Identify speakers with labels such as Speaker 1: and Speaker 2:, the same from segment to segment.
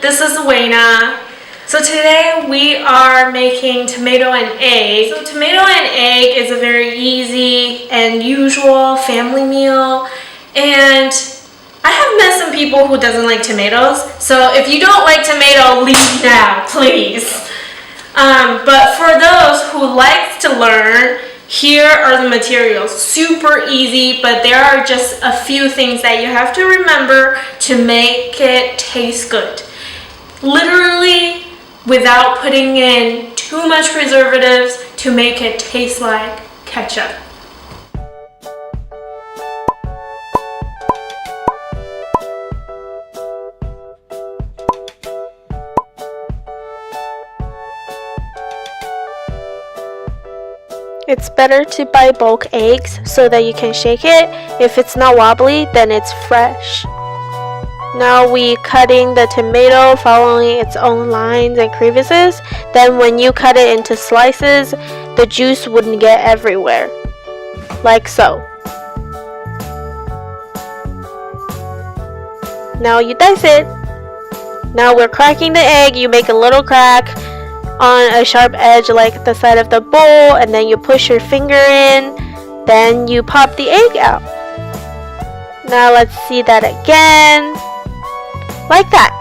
Speaker 1: this is Wayna. So today we are making tomato and egg. So tomato and egg is a very easy and usual family meal, and I have met some people who doesn't like tomatoes. So if you don't like tomato, leave now, please. But for those who like to learn, here are the materials. Super easy, but there are just a few things that you have to remember to make it taste good. Literally, without putting in too much preservatives to make it taste like ketchup.
Speaker 2: It's better to buy bulk eggs so that you can shake it. If it's not wobbly, then it's fresh. Now we cutting the tomato following its own lines and crevices. Then when you cut it into slices, the juice wouldn't get everywhere. Like so. Now you dice it. Now we're cracking the egg. You make a little crack on a sharp edge like the side of the bowl, and then you push your finger in, then you pop the egg out. Now let's see that again. Like that.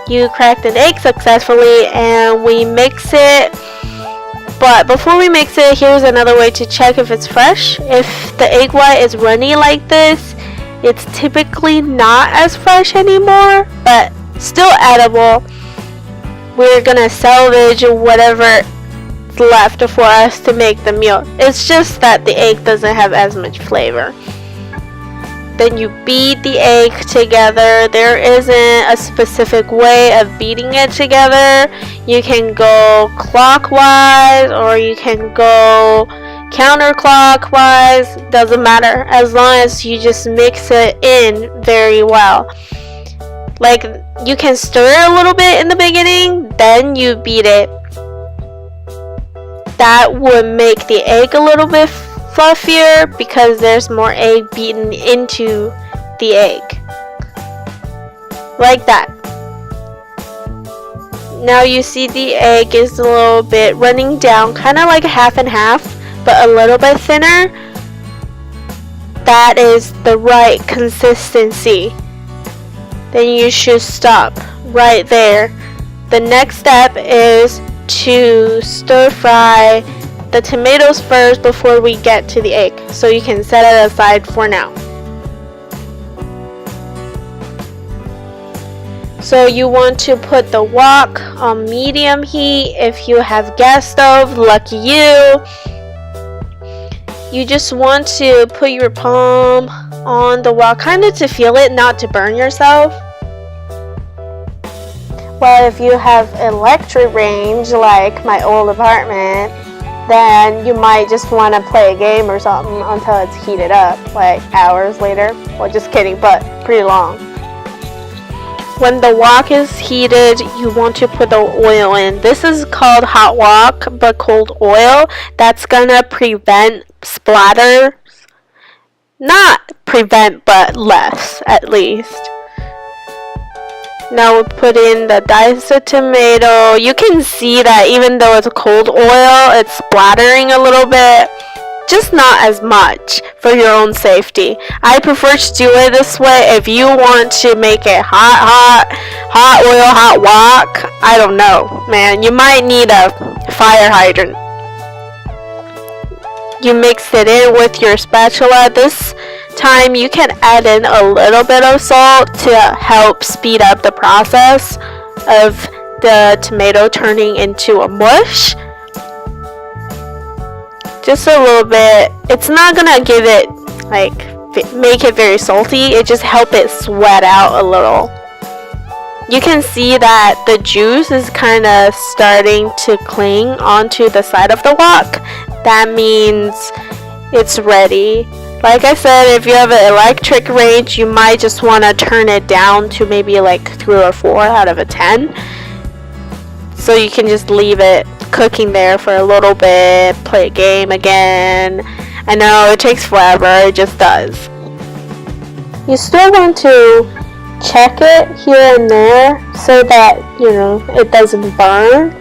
Speaker 2: You cracked an egg successfully, and we mix it. But before we mix it, here's another way to check if it's fresh. If the egg white is runny like this, it's typically not as fresh anymore, but still edible. We're gonna salvage whatever's left for us to make the meal. It's just that the egg doesn't have as much flavor. Then you beat the egg together. There isn't a specific way of beating it together. You can go clockwise or you can go counterclockwise. Doesn't matter, as long as you just mix it in very well. Like, you can stir it a little bit in the beginning, then you beat it. That would make the egg a little bit fluffier because there's more egg beaten into the egg. Like that. Now you see the egg is a little bit running down, kind of like half and half, but a little bit thinner. That is the right consistency. Then you should stop right there. The next step is to stir fry the tomatoes first before we get to the egg, so you can set it aside for now. So you want to put the wok on medium heat. If you have gas stove, lucky you. You just want to put your palm on the wok, kind of to feel it, not to burn yourself. Well, if you have electric range like my old apartment, then you might just want to play a game or something until it's heated up, like hours later. Well, just kidding, but pretty long. When the wok is heated, you want to put the oil in. This is called hot wok, but cold oil. That's gonna prevent splatters. Not prevent, but less, at least. Now we put in the diced tomato. You can see that even though it's cold oil, it's splattering a little bit. Just not as much for your own safety. I prefer to do it this way. If you want to make it hot oil, hot wok, I don't know, man. You might need a fire hydrant. You mix it in with your spatula. This time you can add in a little bit of salt to help speed up the process of the tomato turning into a mush. Just a little bit. It's not gonna give it, like, make it very salty. It just help it sweat out a little. You can see that the juice is kind of starting to cling onto the side of the wok. That means it's ready. Like I said, if you have an electric range, you might just want to turn it down to maybe like 3 or 4 out of a 10. So you can just leave it cooking there for a little bit, play a game again. I know it takes forever, it just does. You still want to check it here and there so that, you know, it doesn't burn.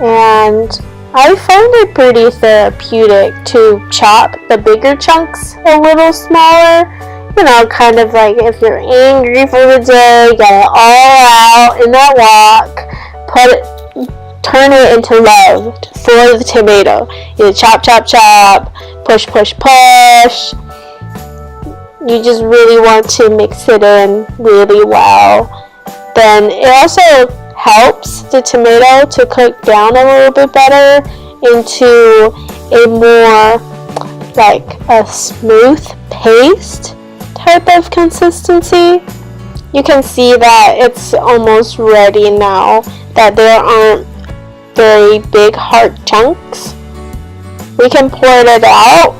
Speaker 2: And I find it pretty therapeutic to chop the bigger chunks a little smaller. You know, kind of like if you're angry for the day, get it all out in that wok, turn it into love for the tomato. You chop, chop, chop, push, push, push. You just really want to mix it in really well. Then it also helps the tomato to cook down a little bit better into a more like a smooth paste type of consistency. You can see that it's almost ready now, that there aren't very big hard chunks. We can pour it out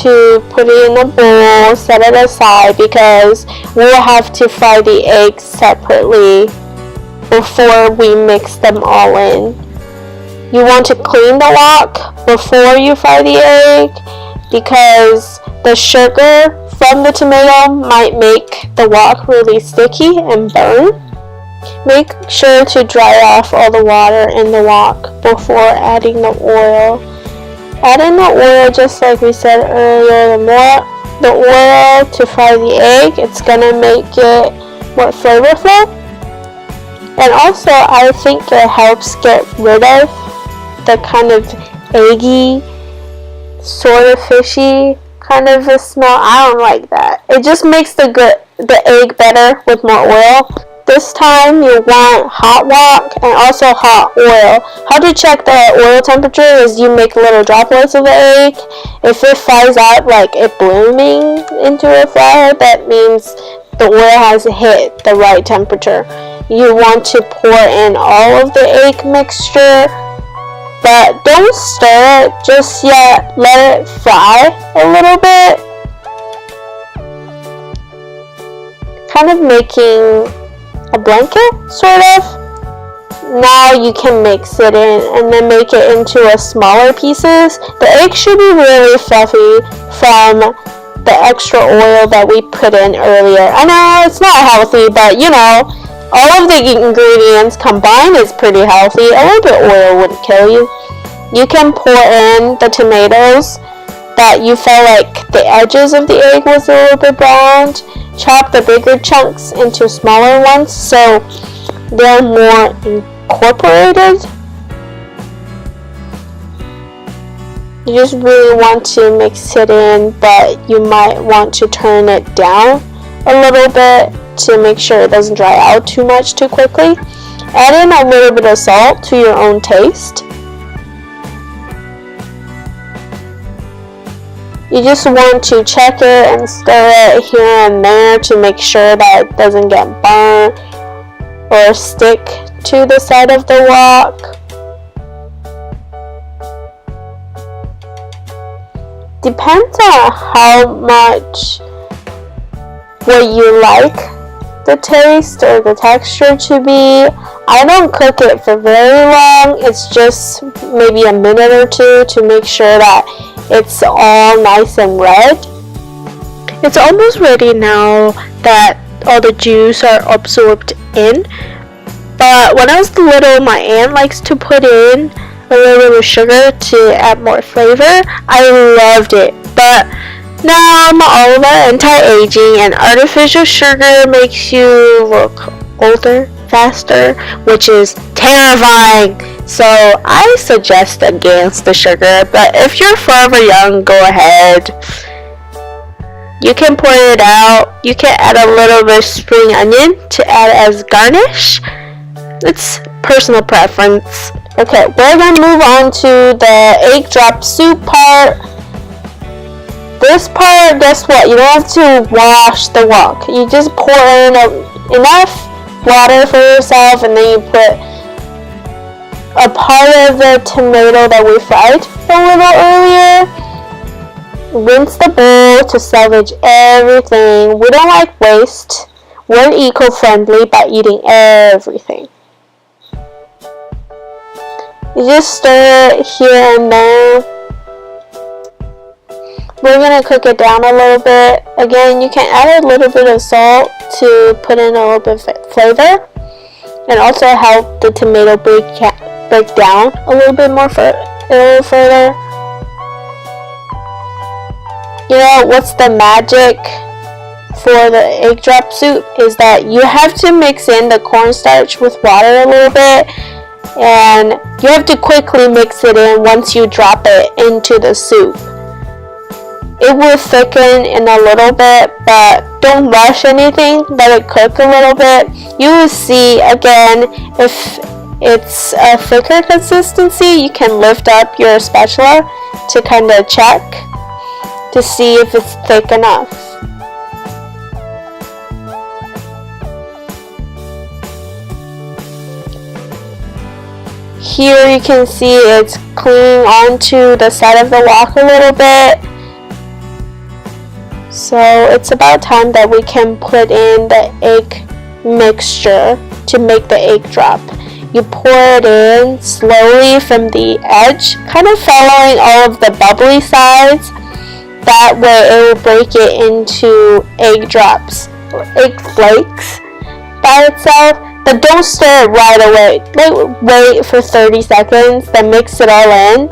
Speaker 2: to put it in a bowl, set it aside, because we'll have to fry the eggs separately before we mix them all in. You want to clean the wok before you fry the egg, because the sugar from the tomato might make the wok really sticky and burn. Make sure to dry off all the water in the wok before adding the oil. Add in the oil just like we said earlier. The more the oil to fry the egg, it's gonna make it more flavorful. And also, I think it helps get rid of the kind of eggy, sort of fishy kind of a smell. I don't like that. It just makes the egg better with more oil. This time you want hot wok and also hot oil. How to check the oil temperature is you make little droplets of the egg. If it fries out like it blooming into a flower, that means the oil has hit the right temperature. You want to pour in all of the egg mixture, but don't stir it just yet. Let it fry a little bit. Kind of making a blanket, sort of. Now you can mix it in and then make it into a smaller pieces. The egg should be really fluffy from the extra oil that we put in earlier. I know it's not healthy, but you know, all of the ingredients combined is pretty healthy. A little bit of oil wouldn't kill you. You can pour in the tomatoes that you felt like the edges of the egg was a little bit browned. Chop the bigger chunks into smaller ones so they're more incorporated. You just really want to mix it in, but you might want to turn it down a little bit to make sure it doesn't dry out too much too quickly. Add in a little bit of salt to your own taste. You just want to check it and stir it here and there to make sure that it doesn't get burnt or stick to the side of the wok. Depends on how much what you like the taste or the texture to be. I don't cook it for very long. It's just maybe a minute or two to make sure that it's all nice and red. It's almost ready now that all the juice are absorbed in. But when I was little, my aunt likes to put in a little bit of sugar to add more flavor. I loved it. But now I'm all about anti-aging, and artificial sugar makes you look older faster, which is terrifying. So I suggest against the sugar, but if you're forever young, go ahead. You can pour it out. You can add a little bit of spring onion to add as garnish. It's personal preference. Okay, we're gonna move on to the EggDropSoup part. This part, guess what? You don't have to wash the wok. You just pour in enough water for yourself, and then you put a part of the tomato that we fried a little earlier. Rinse the bowl to salvage everything. We don't like waste. We're eco-friendly by eating everything. You just stir it here and there. we're gonna cook it down a little bit. Again, you can add a little bit of salt to put in a little bit of flavor, and also help the tomato break down a little bit more further. You know what's the magic for the egg drop soup is that you have to mix in the cornstarch with water a little bit, and you have to quickly mix it in once you drop it into the soup. It will thicken in a little bit, but don't rush anything. Let it cook a little bit. You will see again if it's a thicker consistency, you can lift up your spatula to kind of check to see if it's thick enough. Here you can see it's clinging onto the side of the wok a little bit. So it's about time that we can put in the egg mixture to make the egg drop. You pour it in slowly from the edge, kind of following all of the bubbly sides. That way it will break it into egg drops or egg flakes by itself. But don't stir it right away. Wait for 30 seconds, then mix it all in.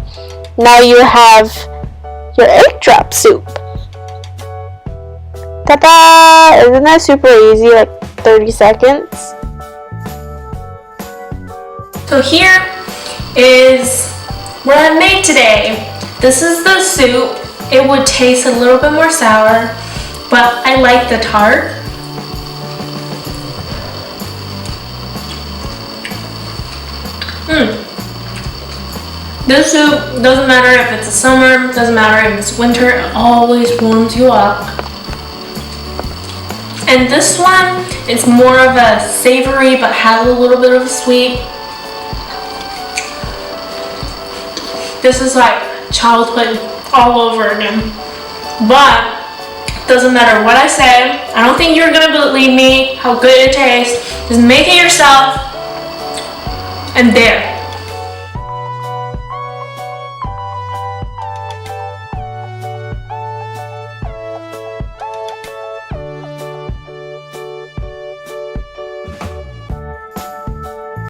Speaker 2: Now you have your egg drop soup. Ta-da! Isn't that super easy, like 30 seconds?
Speaker 1: So here is what I made today. This is the soup. It would taste a little bit more sour, but I like the tart. This soup doesn't matter if it's a summer, doesn't matter if it's winter, it always warms you up. And this one is more of a savory but has a little bit of a sweet. This is like childhood all over again. But doesn't matter what I say, I don't think you're gonna believe me how good it tastes. Just make it yourself, and there.